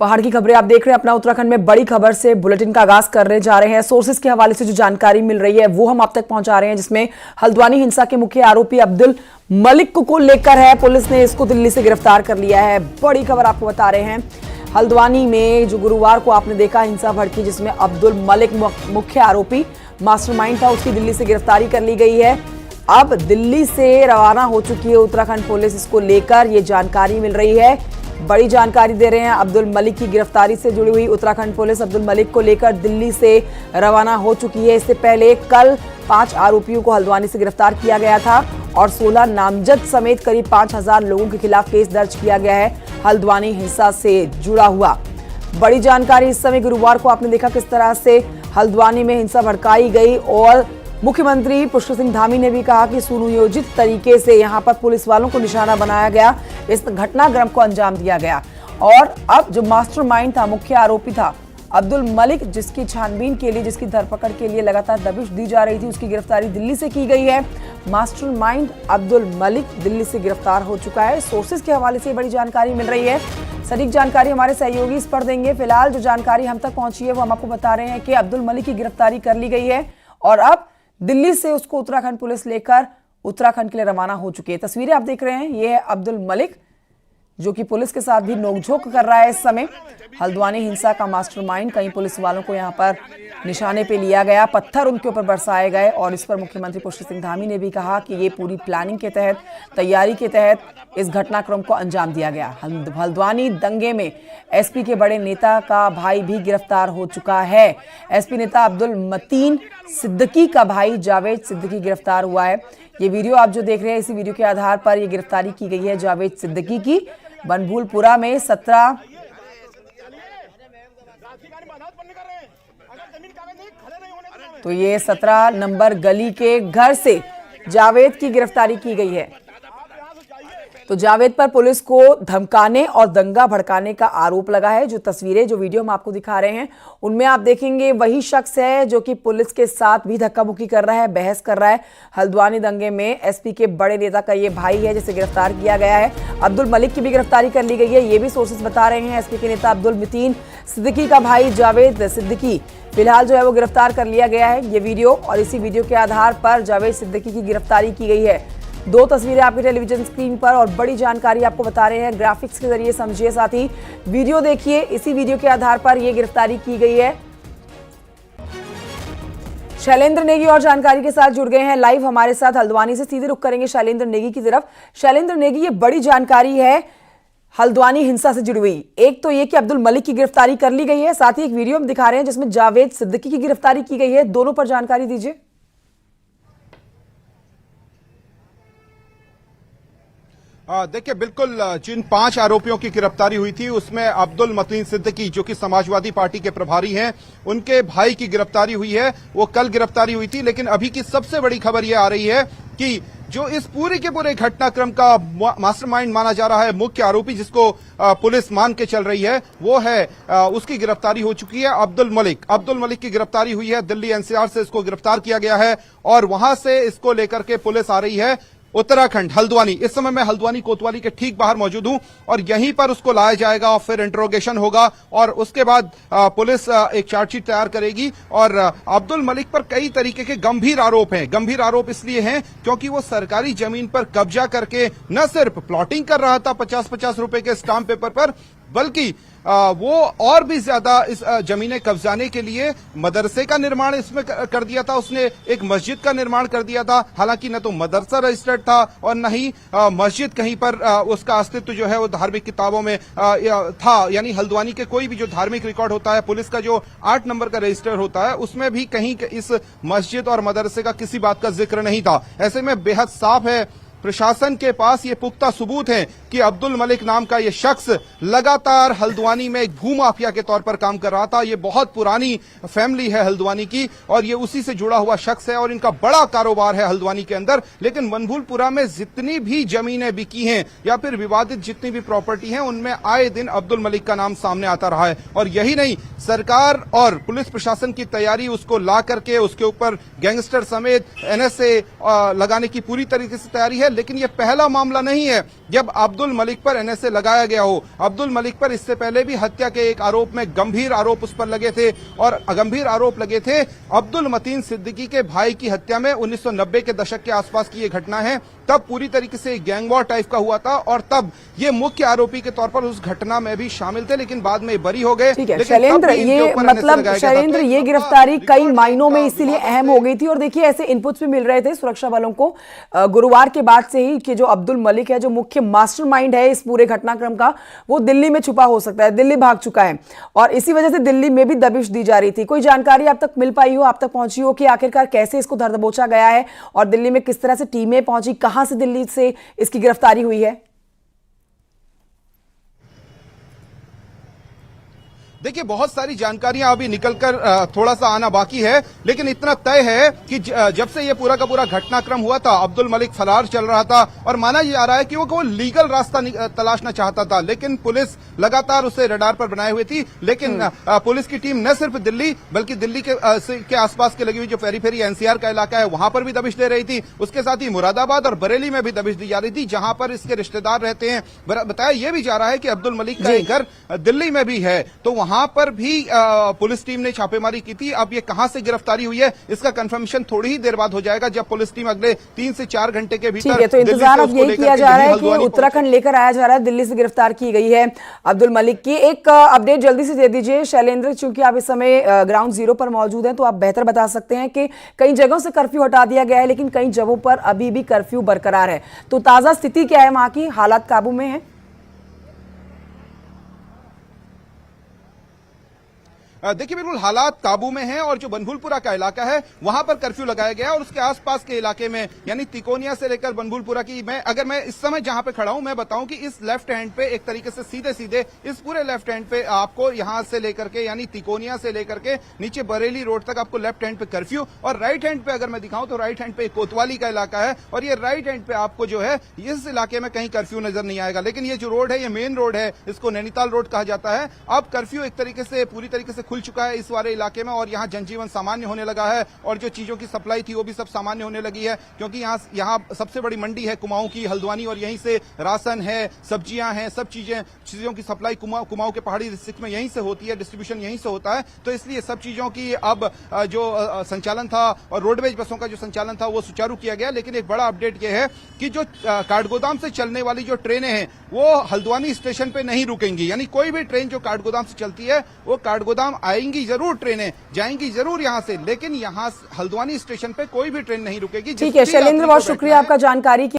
पहाड़ की खबरें आप देख रहे हैं अपना उत्तराखंड में। बड़ी खबर से बुलेटिन का आगाज करने जा रहे हैं। सोर्सेज के हवाले से जो जानकारी मिल रही है वो हम आप तक पहुंचा रहे हैं, जिसमें हल्द्वानी हिंसा के मुख्य आरोपी अब्दुल मलिक को लेकर है। पुलिस ने इसको दिल्ली से गिरफ्तार कर लिया है। बड़ी खबर आपको बता रहे हैं। हल्द्वानी में जो गुरुवार को आपने देखा हिंसा भड़की, जिसमें अब्दुल मलिक मुख्य आरोपी मास्टरमाइंड था, उसकी दिल्ली से गिरफ्तारी कर ली गई है। अब दिल्ली से रवाना हो चुकी है उत्तराखंड पुलिस इसको लेकर, ये जानकारी मिल रही है। बड़ी जानकारी दे रहे हैं अब्दुल मलिक की गिरफ्तारी से जुड़ी हुई उत्तराखंड पुलिस अब्दुल मलिक को लेकर दिल्ली से रवाना हो चुकी है। इससे पहले कल 5 आरोपियों को हल्द्वानी से गिरफ्तार किया गया था और 16 नामजद समेत करीब 5000 लोगों के खिलाफ केस दर्ज किया गया है हल्द्वानी हिंसा से जुड़ा हुआ। बड़ी जानकारी इस समय गुरुवार को आपने देखा किस तरह से हल्द्वानी में हिंसा भड़काई गई और मुख्यमंत्री पुष्कर सिंह धामी ने भी कहा कि सुनियोजित तरीके से यहां पर पुलिस वालों को निशाना बनाया गया, इस घटनाक्रम को अंजाम दिया गया। और अब जो मास्टरमाइंड था, मुख्य आरोपी था अब्दुल मलिक, जिसकी छानबीन के लिए, जिसकी धरपकड़ के लिए लगातार दबिश दी जा रही थी, उसकी गिरफ्तारी दिल्ली से की गई है। मास्टरमाइंड अब्दुल मलिक दिल्ली से गिरफ्तार हो चुका है। सोर्सेज के हवाले से बड़ी जानकारी मिल रही है। सटीक जानकारी हमारे सहयोगी इस पर देंगे। फिलहाल जो जानकारी हम तक पहुंची है वो हम आपको बता रहे हैं कि अब्दुल मलिक की गिरफ्तारी कर ली गई है और अब दिल्ली से उसको उत्तराखंड पुलिस लेकर उत्तराखंड के लिए रवाना हो चुकी है। तस्वीरें आप देख रहे हैं, ये है अब्दुल मलिक जो कि पुलिस के साथ भी नोकझोंक कर रहा है इस समय। हल्द्वानी हिंसा का मास्टरमाइंड, कई पुलिस वालों को यहां पर निशाने पे लिया गया, पत्थर उनके ऊपर बरसाए गए और इस पर मुख्यमंत्री पुष्कर सिंह धामी ने भी कहा कि ये पूरी प्लानिंग के तहत, तैयारी के तहत इस घटनाक्रम को अंजाम दिया गया। हल्द्वानी दंगे में एसपी के बड़े नेता का भाई भी गिरफ्तार हो चुका है। एसपी नेता अब्दुल मतीन सिद्दीकी का भाई जावेद सिद्दीकी गिरफ्तार हुआ है। ये वीडियो आप जो देख रहे हैं, इसी वीडियो के आधार पर ये गिरफ्तारी की गई है जावेद सिद्दीकी की। बनभूलपुरा में 17 तो ये 17 नंबर गली के घर से जावेद की गिरफ्तारी की गई है। तो जावेद पर पुलिस को धमकाने और दंगा भड़काने का आरोप लगा है। जो तस्वीरें, जो वीडियो हम आपको दिखा रहे हैं, उनमें आप देखेंगे वही शख्स है जो कि पुलिस के साथ भी धक्का मुक्की कर रहा है, बहस कर रहा है। हल्द्वानी दंगे में एसपी के बड़े नेता का ये भाई है जिसे गिरफ्तार किया गया है। अब्दुल मलिक की भी गिरफ्तारी कर ली गई है, ये भी सोर्सेज बता रहे हैं। एसपी के नेता अब्दुल मतीन सिद्दीकी का भाई जावेद सिद्दीकी फिलहाल जो है वो गिरफ्तार कर लिया गया है। ये वीडियो और इसी वीडियो के आधार पर जावेद सिद्दीकी की गिरफ्तारी की गई है। 2 तस्वीरें आपके टेलीविजन स्क्रीन पर और बड़ी जानकारी आपको बता रहे हैं, ग्राफिक्स के जरिए समझिए, साथ ही वीडियो देखिए। इसी वीडियो के आधार पर यह गिरफ्तारी की गई है। शैलेंद्र नेगी और जानकारी के साथ जुड़ गए हैं लाइव हमारे साथ। हल्द्वानी से सीधे रुख करेंगे शैलेंद्र नेगी की तरफ। शैलेंद्र नेगी, ये बड़ी जानकारी है हल्द्वानी हिंसा से जुड़ी हुई। एक तो ये कि अब्दुल मलिक की गिरफ्तारी कर ली गई है, साथ ही एक वीडियो हम दिखा रहे हैं जिसमें जावेद सिद्दीकी की गिरफ्तारी की गई है। दोनों पर जानकारी दीजिए। देखिए, बिल्कुल जिन 5 आरोपियों की गिरफ्तारी हुई थी उसमें अब्दुल मतीन सिद्दीकी जो कि समाजवादी पार्टी के प्रभारी हैं, उनके भाई की गिरफ्तारी हुई है। वो कल गिरफ्तारी हुई थी, लेकिन अभी की सबसे बड़ी खबर यह आ रही है कि जो इस पूरे के पूरे घटनाक्रम का मास्टरमाइंड माना जा रहा है, मुख्य आरोपी जिसको पुलिस मान के चल रही है, वो है उसकी गिरफ्तारी हो चुकी है। अब्दुल मलिक की गिरफ्तारी हुई है। दिल्ली एनसीआर से इसको गिरफ्तार किया गया है और वहां से इसको लेकर के पुलिस आ रही है उत्तराखंड हल्द्वानी। इस समय मैं हल्द्वानी कोतवाली के ठीक बाहर मौजूद हूं और यहीं पर उसको लाया जाएगा और फिर इंट्रोगेशन होगा और उसके बाद पुलिस एक चार्जशीट तैयार करेगी। और अब्दुल मलिक पर कई तरीके के गंभीर आरोप हैं। गंभीर आरोप इसलिए हैं क्योंकि वो सरकारी जमीन पर कब्जा करके न सिर्फ प्लॉटिंग कर रहा था 50-50 रुपए के स्टाम्प पेपर पर, बल्कि वो और भी ज्यादा इस जमीनें कब्जाने के लिए मदरसे का निर्माण इसमें कर दिया था। उसने एक मस्जिद का निर्माण कर दिया था। हालांकि न तो मदरसा रजिस्टर्ड था और न ही मस्जिद कहीं पर उसका अस्तित्व जो है वो धार्मिक किताबों में था। यानी हल्द्वानी के कोई भी जो धार्मिक रिकॉर्ड होता है, पुलिस का जो 8 नंबर का रजिस्टर होता है, उसमें भी कहीं इस मस्जिद और मदरसे का किसी बात का जिक्र नहीं था। ऐसे में बेहद साफ है, प्रशासन के पास ये पुख्ता सबूत है कि अब्दुल मलिक नाम का ये शख्स लगातार हल्द्वानी में एक भूमाफिया के तौर पर काम कर रहा था। ये बहुत पुरानी फैमिली है हल्द्वानी की और ये उसी से जुड़ा हुआ शख्स है और इनका बड़ा कारोबार है हल्द्वानी के अंदर। लेकिन बनभूलपुरा में जितनी भी जमीनें बिकी हैं या फिर विवादित जितनी भी प्रॉपर्टी हैं, उनमें आए दिन अब्दुल मलिक का नाम सामने आता रहा है। और यही नहीं, सरकार और पुलिस प्रशासन की तैयारी उसको ला करके उसके ऊपर गैंगस्टर समेत NSA लगाने की पूरी तरीके से तैयारी है। लेकिन यह पहला मामला नहीं है जब अब्दुल मलिक पर एनएसए लगाया गया हो। अब्दुल मलिक पर इससे पहले भी हत्या के एक आरोप में गंभीर आरोप उस पर लगे थे और गंभीर आरोप लगे थे अब्दुल मतीन सिद्दीकी के भाई की हत्या में। 1990 के दशक के आसपास की यह घटना है, तब पूरी तरीके से गैंग वॉर टाइप का हुआ था और तब ये मुख्य आरोपी के तौर पर उस घटना में भी शामिल थे, लेकिन बाद में बरी हो गए। ठीक है शैलेंद्र, ये मतलब शैलेंद्र ये गिरफ्तारी कई मायनों में इसीलिए अहम हो गई थी और देखिए ऐसे इनपुट्स भी मिल रहे थे सुरक्षा बलों को गुरुवार के बाद से ही कि जो अब्दुल मलिक है, जो मुख्य मास्टरमाइंड है इस पूरे घटनाक्रम का, वो दिल्ली में छुपा हो सकता है, दिल्ली भाग चुका है और इसी वजह से दिल्ली में भी दबिश दी जा रही थी। कोई जानकारी आप तक मिल पाई हो, आप तक पहुंची हो कि आखिरकार कैसे इसको धर दबोचा गया है और दिल्ली में किस तरह से टीमें पहुंची, कहां से दिल्ली से इसकी गिरफ्तारी हुई है? देखिए बहुत सारी जानकारियां अभी निकलकर थोड़ा सा आना बाकी है, लेकिन इतना तय है कि जब से ये पूरा का पूरा घटनाक्रम हुआ था अब्दुल मलिक फरार चल रहा था और माना जा रहा है कि वो लीगल रास्ता तलाशना चाहता था, लेकिन पुलिस लगातार उसे रडार पर बनाए हुए थी। लेकिन पुलिस की टीम न सिर्फ दिल्ली बल्कि दिल्ली के आसपास के लगी हुई जो पेरीफेरी एनसीआर का इलाका है वहां पर भी दबिश दे रही थी। उसके साथ ही मुरादाबाद और बरेली में भी दबिश दी जा रही थी जहां पर इसके रिश्तेदार रहते हैं। बताया यह भी जा रहा है कि अब्दुल मलिक का एक घर दिल्ली में भी है, तो वहां पर भी पुलिस टीम ने छापेमारी की थी। अब ये कहां से गिरफ्तारी हुई है इसका कंफर्मेशन थोड़ी ही देर बाद हो जाएगा जब पुलिस टीम अगले 3 से 4 घंटे के भीतर। ठीक है, तो इंतजार अब यही किया जा रहा है कि उत्तराखंड लेकर आया जा रहा है, दिल्ली से गिरफ्तार की गई है अब्दुल मलिक की। एक अपडेट जल्दी से दे दीजिए शैलेंद्र, चूंकि आप इस समय ग्राउंड जीरो पर मौजूद हैं तो आप बेहतर बता सकते हैं कि कई जगहों से कर्फ्यू हटा दिया गया है लेकिन कई जगहों पर अभी भी कर्फ्यू बरकरार है, तो ताजा स्थिति क्या है वहां की? हालात काबू में है? देखिए बिल्कुल हालात काबू में हैं और जो बनभूलपुरा का इलाका है वहां पर कर्फ्यू लगाया गया है और उसके आसपास के इलाके में यानी तिकोनिया से लेकर बनभूलपुरा की अगर मैं इस समय जहां पे खड़ा हूं मैं बताऊं कि इस लेफ्ट हैंड पे एक तरीके से सीधे सीधे इस पूरे लेफ्ट हैंड पे आपको यहां से लेकर के यानी तिकोनिया से लेकर के नीचे बरेली रोड तक आपको लेफ्ट हैंड पे कर्फ्यू और राइट हैंड पे अगर मैं दिखाऊं तो राइट हैंड पे कोतवाली का इलाका है और ये राइट हैंड पे आपको जो है इस इलाके में कहीं कर्फ्यू नजर नहीं आएगा। लेकिन ये जो रोड है ये मेन रोड है, इसको नैनीताल रोड कहा जाता है। अब कर्फ्यू एक तरीके से पूरी तरीके से खुल चुका है इस वाले इलाके में और यहां जनजीवन सामान्य होने लगा है और जो चीजों की सप्लाई थी वो भी सब सामान्य होने लगी है, क्योंकि यहां सबसे बड़ी मंडी है कुमाऊं की, हल्द्वानी, और यहीं से राशन है, सब्जियां हैं, सब चीजों की सप्लाई कुमाऊं के पहाड़ी डिस्ट्रिक्ट में यहीं से होती है, डिस्ट्रीब्यूशन यहीं से होता है। तो इसलिए सब चीजों की अब जो संचालन था और रोडवेज बसों का जो संचालन था वो सुचारू किया गया। लेकिन एक बड़ा अपडेट यह है कि जो काठगोदाम से चलने वाली जो ट्रेनें हैं वो हल्द्वानी स्टेशन पे नहीं रुकेंगी, यानी कोई भी ट्रेन जो काठगोदाम से चलती है वो काठगोदाम आएंगी जरूर, ट्रेनें जाएंगी जरूर यहां से, लेकिन यहां हल्द्वानी स्टेशन पे कोई भी ट्रेन नहीं रुकेगी। ठीक है शैलेंद्र, बहुत शुक्रिया आपका जानकारी की।